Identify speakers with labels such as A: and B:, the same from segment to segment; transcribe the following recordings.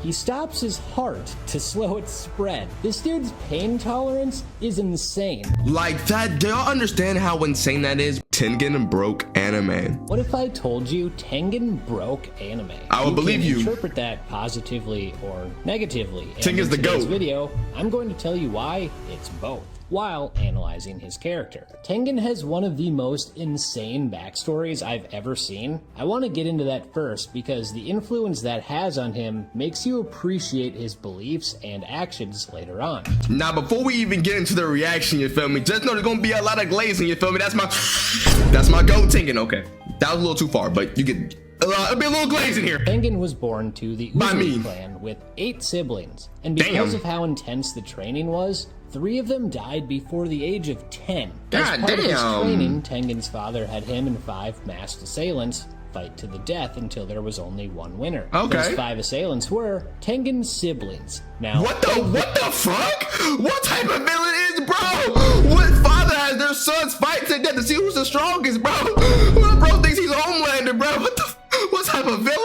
A: He stops his heart to slow its spread. This dude's pain tolerance is insane.
B: Like that, do y'all understand how insane that is? Tengen broke anime.
A: What if I told you Tengen broke anime?
B: I would believe you.
A: Interpret that positively or negatively.
B: Tengen's the GOAT.
A: In today's video, I'm going to tell you why it's both, while analyzing his character. Tengen has one of the most insane backstories I've ever seen. I want to get into that first because the influence that has on him makes you appreciate his beliefs and actions later on.
B: Now, before we even get into the reaction, you feel me, just know there's gonna be a lot of glazing, you feel me? That's my GOAT Tengen. Okay, that was a little too far, but you get it'll be a little glazing here.
A: Tengen was born to the Uzui clan with 8 siblings, and because of how intense the training was, 3 of them died before the age of 10. As part of his training, Tengen's father had him and 5 masked assailants fight to the death until there was only one winner.
B: Okay.
A: Those 5 assailants were Tengen's siblings. Now,
B: what the fuck? What type of villain is, bro? What father has their sons fight to death to see who's the strongest, bro? What bro thinks he's a Homelander, bro? What type of villain?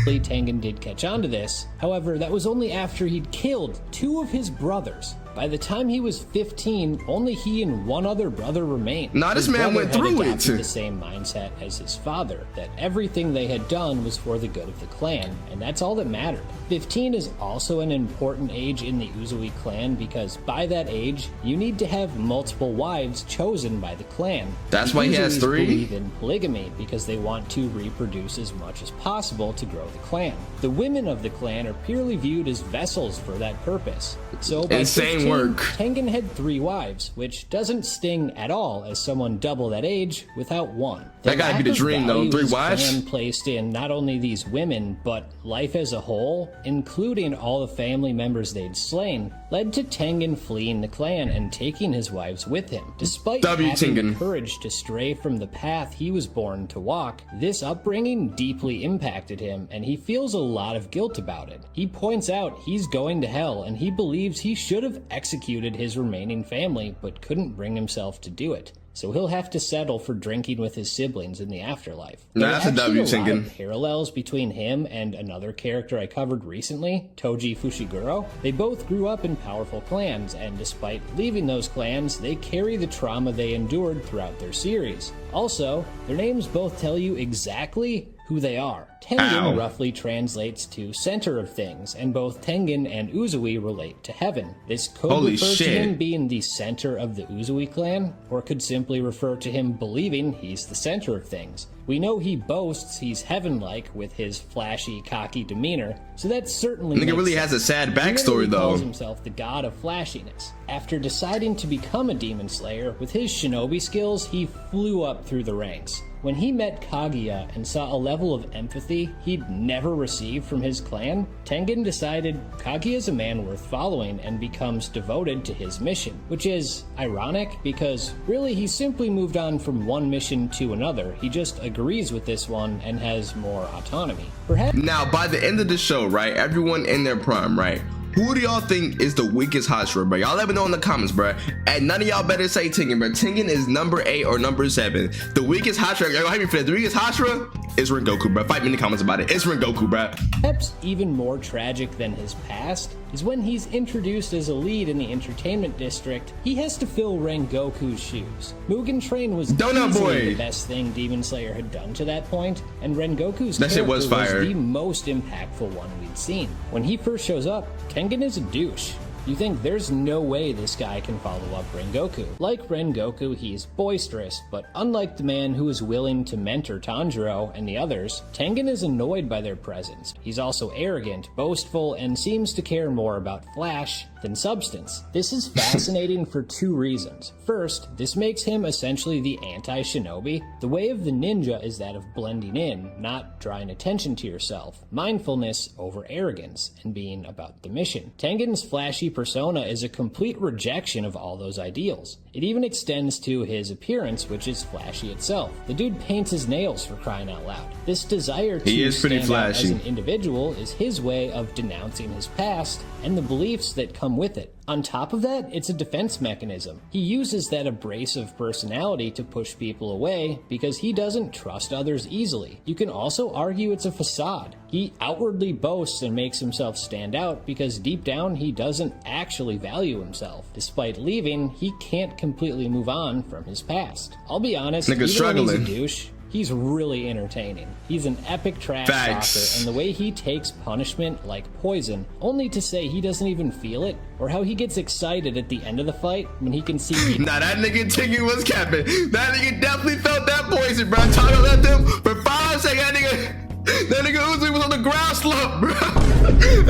A: Tengen did catch on to this. However, that was only after he'd killed 2 of his brothers. By the time he was 15, only he and 1 other brother remained.
B: Nah, this man went through it.
A: The same mindset as his father, that everything they had done was for the good of the clan, and that's all that mattered. 15 is also an important age in the Uzui clan because by that age, you need to have multiple wives chosen by the clan.
B: That's why he has 3?
A: Believe in polygamy because they want to reproduce as much as possible to grow the clan. The women of the clan are purely viewed as vessels for that purpose. So by 15, Tengen had 3 wives, which doesn't sting at all as someone double that age without 1.
B: That gotta be the dream though, 3 wives?
A: Clan placed in not only these women, but life as a whole, including all the family members they'd slain, led to Tengen fleeing the clan and taking his wives with him. Despite having the courage to stray from the path he was born to walk, this upbringing deeply impacted him, and he feels a lot of guilt about it. He points out he's going to hell, and he believes he should have executed his remaining family, but couldn't bring himself to do it. So he'll have to settle for drinking with his siblings in the afterlife.
B: Nah, that's a W, Tengen.
A: There are a lot of parallels between him and another character I covered recently, Toji Fushiguro. They both grew up in powerful clans, and despite leaving those clans, they carry the trauma they endured throughout their series. Also, their names both tell you exactly who they are. Tengen roughly translates to center of things, and both Tengen and Uzui relate to heaven. This could refer to him being the center of the Uzui clan, or could simply refer to him believing he's the center of things. We know he boasts he's heaven-like with his flashy, cocky demeanor, so that certainly
B: Nigga really has a sad backstory though.
A: He calls himself the god of flashiness. After deciding to become a demon slayer, with his shinobi skills, he flew up through the ranks. When he met Kaguya and saw a level of empathy he'd never received from his clan, Tengen decided Kaguya's a man worth following and becomes devoted to his mission, which is ironic because really he simply moved on from one mission to another. He just agrees with this one and has more autonomy. Perhaps
B: now, by the end of the show, right, everyone in their prime, right? Who do y'all think is the weakest Hashira, bro? Y'all let me know in the comments, bro. And none of y'all better say Tengen, bro. Tengen is number 8 or number 7. The weakest Hashira, y'all gonna hate me for that. The weakest Hashira is Rengoku, bro. Fight me in the comments about it. It's Rengoku, bro.
A: Perhaps even more tragic than his past is when he's introduced as a lead in the entertainment district, he has to fill Rengoku's shoes. Mugen Train was easily the best thing Demon Slayer had done to that point, and Rengoku's character was the most impactful one we'd seen. When he first shows up, Tengen is a douche. You think there's no way this guy can follow up Rengoku. Like Rengoku, he's boisterous, but unlike the man who is willing to mentor Tanjiro and the others, Tengen is annoyed by their presence. He's also arrogant, boastful, and seems to care more about flash than substance. This is fascinating for 2 reasons. First, this makes him essentially the anti-shinobi. The way of the ninja is that of blending in, not drawing attention to yourself. Mindfulness over arrogance, and being about the mission. Tengen's flashy persona is a complete rejection of all those ideals. It even extends to his appearance, which is flashy itself. The dude paints his nails, for crying out loud. This desire to stand out as an individual is his way of denouncing his past and the beliefs that come with it. On top of that, it's a defense mechanism. He uses that abrasive personality to push people away because he doesn't trust others easily. You can also argue it's a facade. He outwardly boasts and makes himself stand out because deep down he doesn't actually value himself. Despite leaving, he can't completely move on from his past. I'll be honest, even when he's a douche, he's really entertaining. He's an epic trash talker, and the way he takes punishment like poison, only to say he doesn't even feel it, or how he gets excited at the end of the fight when he can see...
B: Nah, that nigga Tengen was capping. That nigga definitely felt that poison, bro. I'm talking about them for 5 seconds. That nigga Uzui was on the ground slump, bro.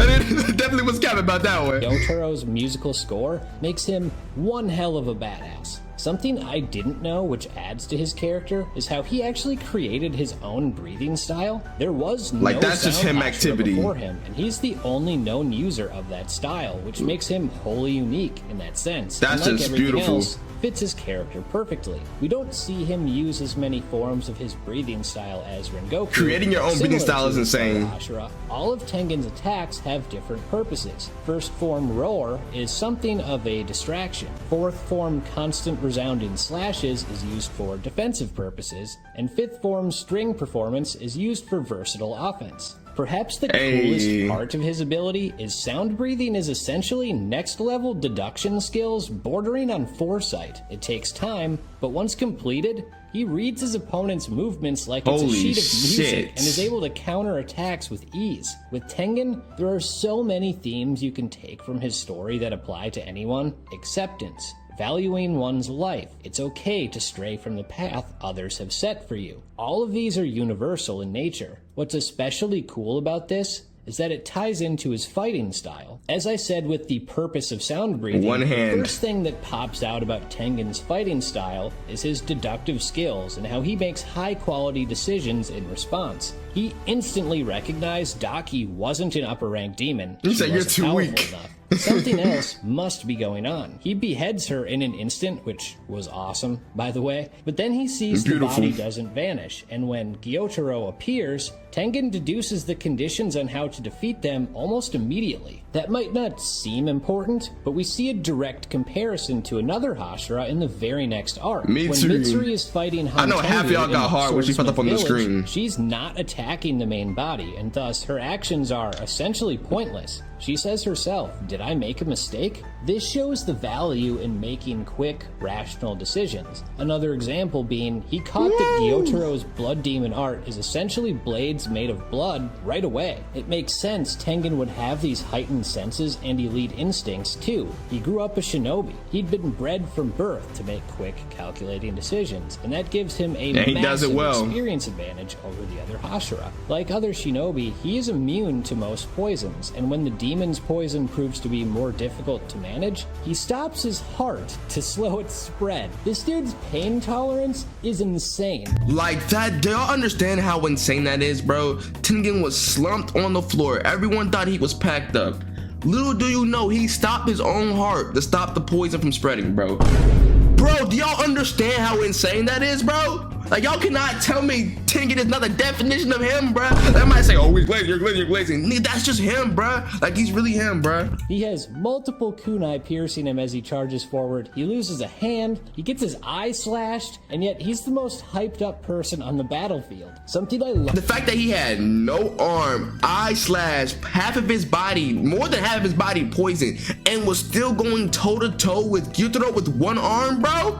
B: And it definitely was capping about that one.
A: Yotaro's musical score makes him one hell of a badass. Something I didn't know, which adds to his character, is how he actually created his own breathing style. There was no
B: that's just him activity
A: before him, and he's the only known user of that style, which makes him wholly unique in that sense.
B: That's just beautiful.
A: Else, fits his character perfectly. We don't see him use as many forms of his breathing style as Rengoku.
B: Creating your own breathing style is insane.
A: Hashira. All of Tengen's attacks have different purposes. First form Roar is something of a distraction. Fourth form Constant Resounding Slashes is used for defensive purposes, and fifth form String Performance is used for versatile offense. Perhaps the coolest part of his ability is sound breathing is essentially next level deduction skills bordering on foresight. It takes time, but once completed, he reads his opponent's movements like it's a sheet of music and is able to counter attacks with ease. With Tengen, there are so many themes you can take from his story that apply to anyone. Acceptance. Valuing one's life. It's okay to stray from the path others have set for you. All of these are universal in nature. What's especially cool about this is that it ties into his fighting style. As I said with the purpose of sound breathing, the first thing that pops out about Tengen's fighting style is his deductive skills and how he makes high-quality decisions in response. He instantly recognized Daki wasn't an upper-ranked demon.
B: He said, "You're too weak."
A: Something else must be going on. He beheads her in an instant, which was awesome, by the way, but then he sees the body doesn't vanish, and when Gyotaro appears, Tengen deduces the conditions on how to defeat them almost immediately. That might not seem important, but we see a direct comparison to another Hashira in the very next arc. When Mitsuri is fighting Hantengu,
B: I know half y'all got hard when she popped up on the screen.
A: She's not attacking the main body, and thus her actions are essentially pointless. She says herself, "Did I make a mistake?" This shows the value in making quick, rational decisions. Another example being, he caught that Gyotaro's blood demon art is essentially blades made of blood right away. It makes sense Tengen would have these heightened senses and elite instincts too. He grew up a shinobi. He'd been bred from birth to make quick, calculating decisions, and that gives him a massive experience advantage over the other Hashira. Like other shinobi, he is immune to most poisons, and when the demon's poison proves to be more difficult to manage, he stops his heart to slow its spread. This dude's pain tolerance is insane.
B: Like that, do y'all understand how insane that is, bro? Tengen was slumped on the floor. Everyone thought he was packed up. Little do you know, he stopped his own heart to stop the poison from spreading, bro. Bro, do y'all understand how insane that is, bro? Like, y'all cannot tell me Tengen is not the definition of him, bruh. They might say, "Oh, he's glazing, you're glazing, you're glazing." Nigga, that's just him, bruh. Like, he's really him, bruh.
A: He has multiple kunai piercing him as he charges forward. He loses a hand, he gets his eye slashed, and yet he's the most hyped up person on the battlefield. Something I love.
B: The fact that he had no arm, eye slash, half of his body, more than half of his body poisoned, and was still going toe to toe with Gyutaro with one arm, bro.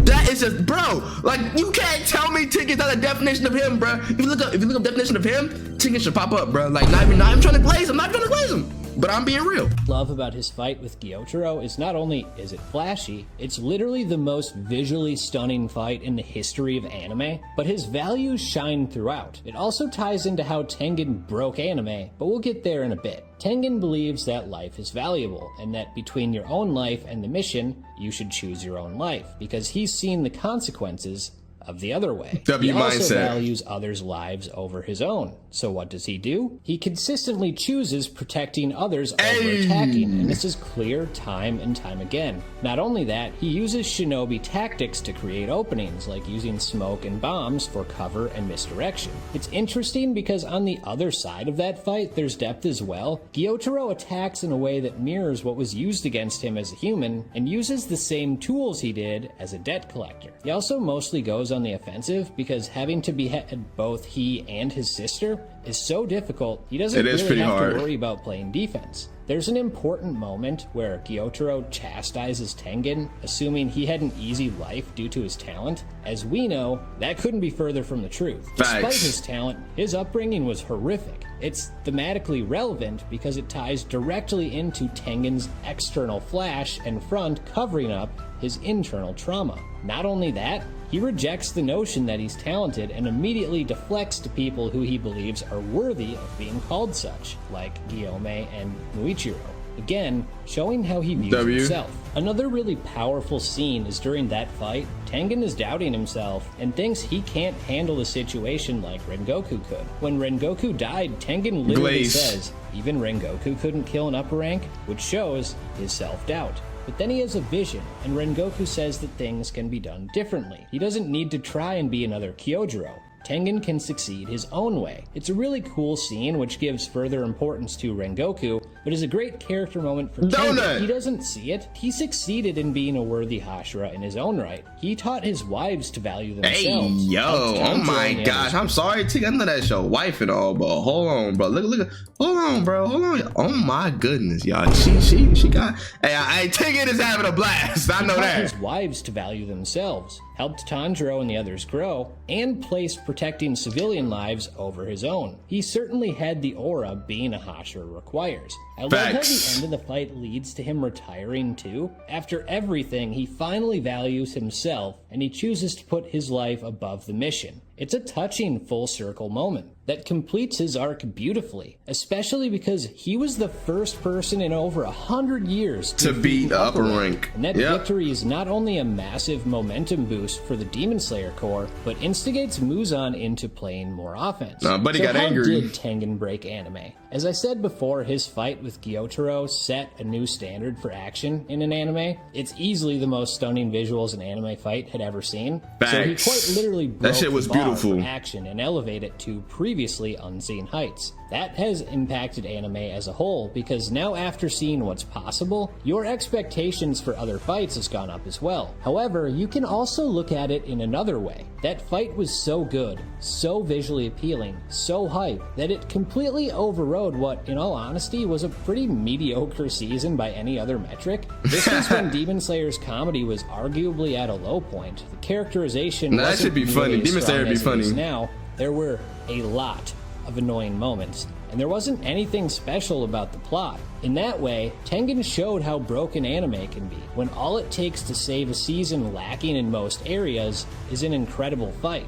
B: That is just, bro, like, you can't tell me Tengen's not a definition of him, bro. If you look up definition of him, Tengen should pop up, bro. Like, not even trying to glaze him, not trying to glaze him, but I'm being real.
A: Love about his fight with Gyotaro is not only is it flashy, it's literally the most visually stunning fight in the history of anime, but his values shine throughout. It also ties into how Tengen broke anime, but we'll get there in a bit. Tengen believes that life is valuable, and that between your own life and the mission, you should choose your own life, because he's seen the consequences of the other way.
B: W
A: he also
B: mindset.
A: values others' lives over his own. So what does he do? He consistently chooses protecting others over attacking, and this is clear time and time again. Not only that, he uses shinobi tactics to create openings, like using smoke and bombs for cover and misdirection. It's interesting because on the other side of that fight, there's depth as well. Gyotaro attacks in a way that mirrors what was used against him as a human, and uses the same tools he did as a debt collector. He also mostly goes on the offensive because having to behead both he and his sister is so difficult, he doesn't really have to worry about playing defense. There's an important moment where Gyotaro chastises Tengen, assuming he had an easy life due to his talent. As we know, that couldn't be further from the truth. Despite his talent, his upbringing was horrific. It's thematically relevant because it ties directly into Tengen's external flash and front covering up his internal trauma. Not only that, he rejects the notion that he's talented and immediately deflects to people who he believes are worthy of being called such, like Gyome and Muichiro. Again, showing how he views himself. Another really powerful scene is during that fight, Tengen is doubting himself and thinks he can't handle a situation like Rengoku could. When Rengoku died, Tengen literally says, even Rengoku couldn't kill an upper rank, which shows his self-doubt. But then he has a vision, and Rengoku says that things can be done differently. He doesn't need to try and be another Kyojuro. Tengen can succeed his own way. It's a really cool scene which gives further importance to Rengoku, but is a great character moment for Tengen. He doesn't see it. He succeeded in being a worthy Hashira in his own right. He taught his wives to value themselves.
B: Hey, yo, oh my gosh, I'm sorry, T. I know that's your wife and all, but hold on, bro. Look, hold on, bro, hold on. Oh my goodness, y'all. She got. Hey, Tengen is having a blast. I know that.
A: He taught his wives to value themselves, helped Tanjiro and the others grow, and placed protecting civilian lives over his own. He certainly had the aura being a Hashira requires. I love how the end of the fight leads to him retiring too. After everything, he finally values himself, and he chooses to put his life above the mission. It's a touching full circle moment that completes his arc beautifully, especially because he was the first person in over 100 years
B: to beat the upper rank.
A: And that victory is not only a massive momentum boost for the Demon Slayer Corps, but instigates Muzan into playing more offense.
B: But he got angry.
A: How did Tengen break anime? As I said before, his fight with Gyotaro set a new standard for action in an anime. It's easily the most stunning visuals an anime fight had ever seen. So he quite literally broke
B: that shit was
A: the bar
B: beautiful
A: for action and elevated it to previously unseen heights. That has impacted anime as a whole, because now after seeing what's possible, your expectations for other fights has gone up as well. However, you can also look at it in another way. That fight was so good, so visually appealing, so hype, that it completely overrode what, in all honesty, was a pretty mediocre season by any other metric. This was when Demon Slayer's comedy was arguably at a low point. The characterization
B: that should be funny. Demon Slayer would be funny.
A: Now, there were a lot of annoying moments, and there wasn't anything special about the plot. In that way, Tengen showed how broken anime can be, when all it takes to save a season lacking in most areas is an incredible fight.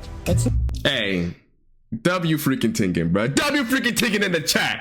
B: Hey, W freaking Tengen, bro. W freaking Tengen in the chat.